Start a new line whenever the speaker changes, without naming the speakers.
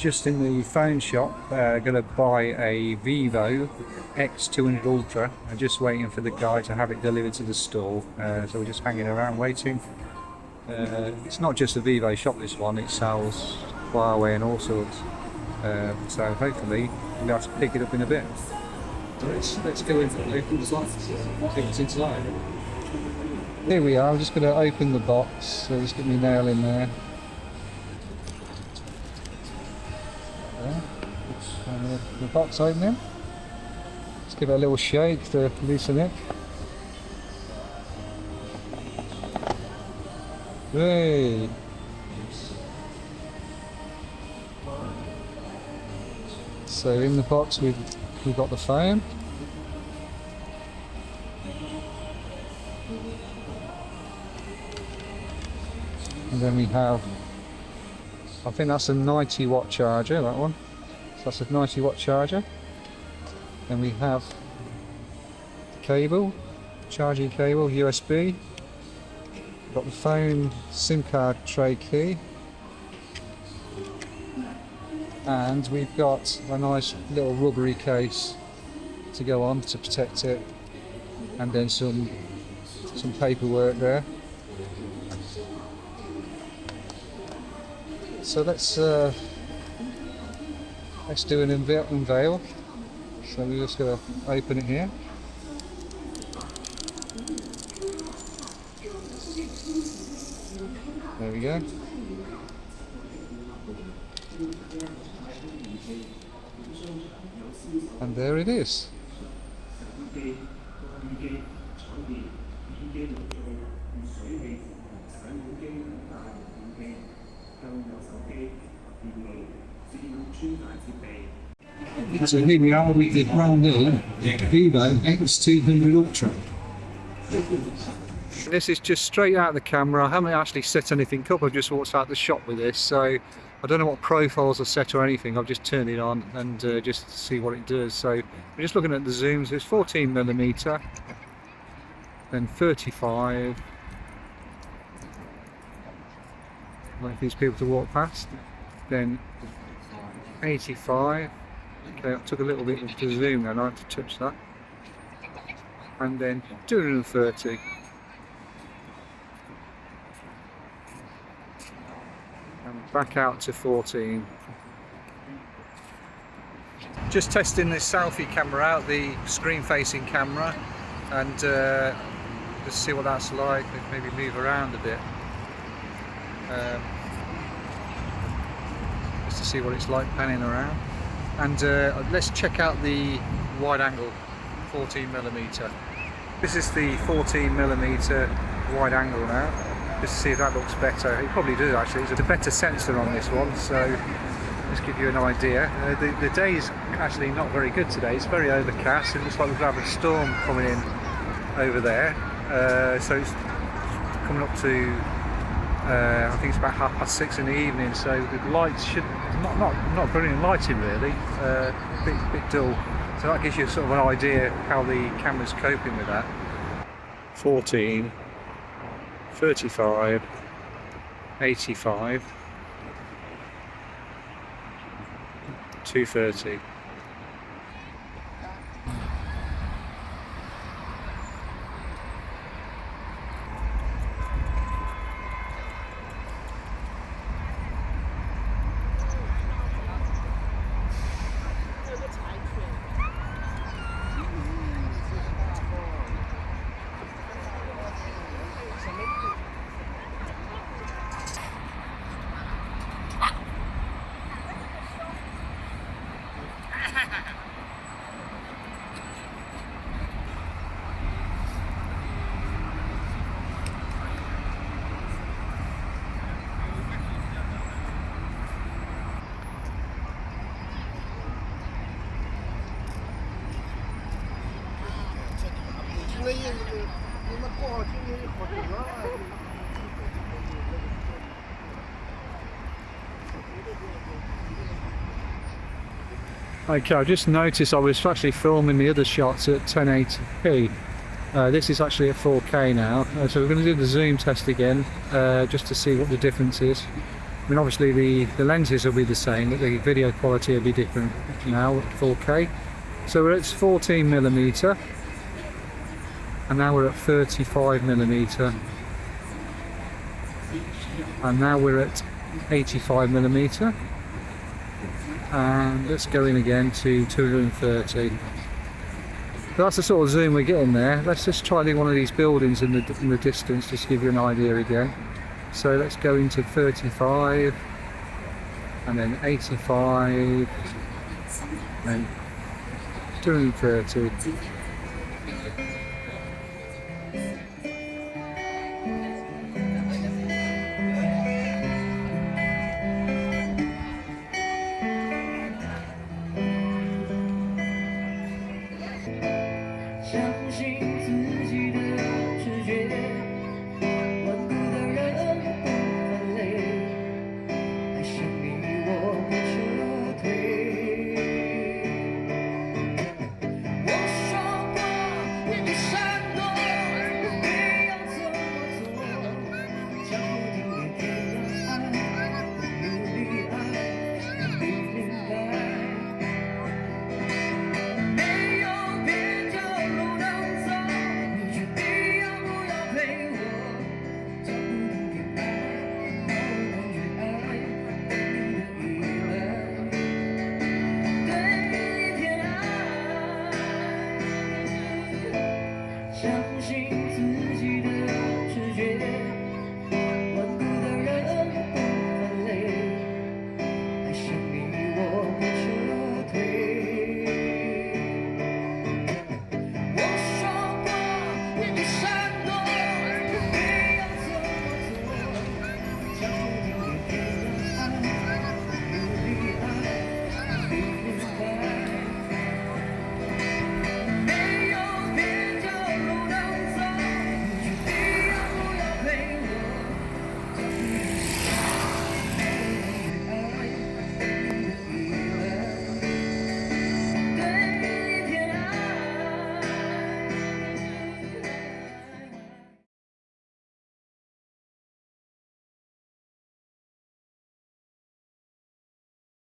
just in the phone shop, going to buy a Vivo X200 Ultra. I'm just waiting for the guy to have it delivered to the store, so we're just hanging around waiting. It's not just a Vivo shop, this one, it sells Huawei and all sorts, so hopefully we'll have to pick it up in a bit. So let's go in and open the box, see what's inside. Here we are. I'm just going to open the box, so just get my nail in there. The box opening. Let's give it a little shake to loosen it. Hey! So in the box we've got the phone. And then we have, I think that's a 90 watt charger, that one. So that's a 90 watt charger. Then we have the cable, charging cable, USB. We've got the phone SIM card tray key. And we've got a nice little rubbery case to go on to protect it. And then some paperwork there. So let's do an unveil. So we're just going to open it here. There we go. And there it is. So here we are with the brand new Vivo X200 Ultra. This is just straight out of the camera. I haven't actually set anything up, I've just walked out the shop with this, so I don't know what profiles are set or anything. I've just turned it on and just to see what it does. So we're just looking at the zooms. It's 14mm, then 35. Like these people to walk past. Then 85. Okay, I took a little bit to zoom then, I had to touch that. And then 230. And back out to 14. Just testing this selfie camera out, the screen facing camera, and just see what that's like. Maybe move around a bit. Just to see what it's like panning around. And let's check out the wide angle 14mm. This is the 14mm wide angle now, just to see if that looks better. It probably does actually. It's a better sensor on this one, so let's give you an idea. The day's actually not very good today. It's very overcast. It looks like we're going to have a storm coming in over there. So it's coming up to I think it's about 6:30 in the evening, so the lights should not brilliant lighting really, bit dull. So that gives you sort of an idea how the camera's coping with that. 14, 35, 85, 230. Okay, I just noticed I was actually filming the other shots at 1080p. This is actually at 4K now, so we're going to do the zoom test again, just to see what the difference is. mean, obviously the lenses will be the same, but the video quality will be different now at 4K. So we're at 14mm, and now we're at 35mm, and now we're at 85mm, and let's go in again to 230. So that's the sort of zoom we're getting there. Let's just try one of these buildings in the distance, just to give you an idea again. So let's go into 35, and then 85, and 230.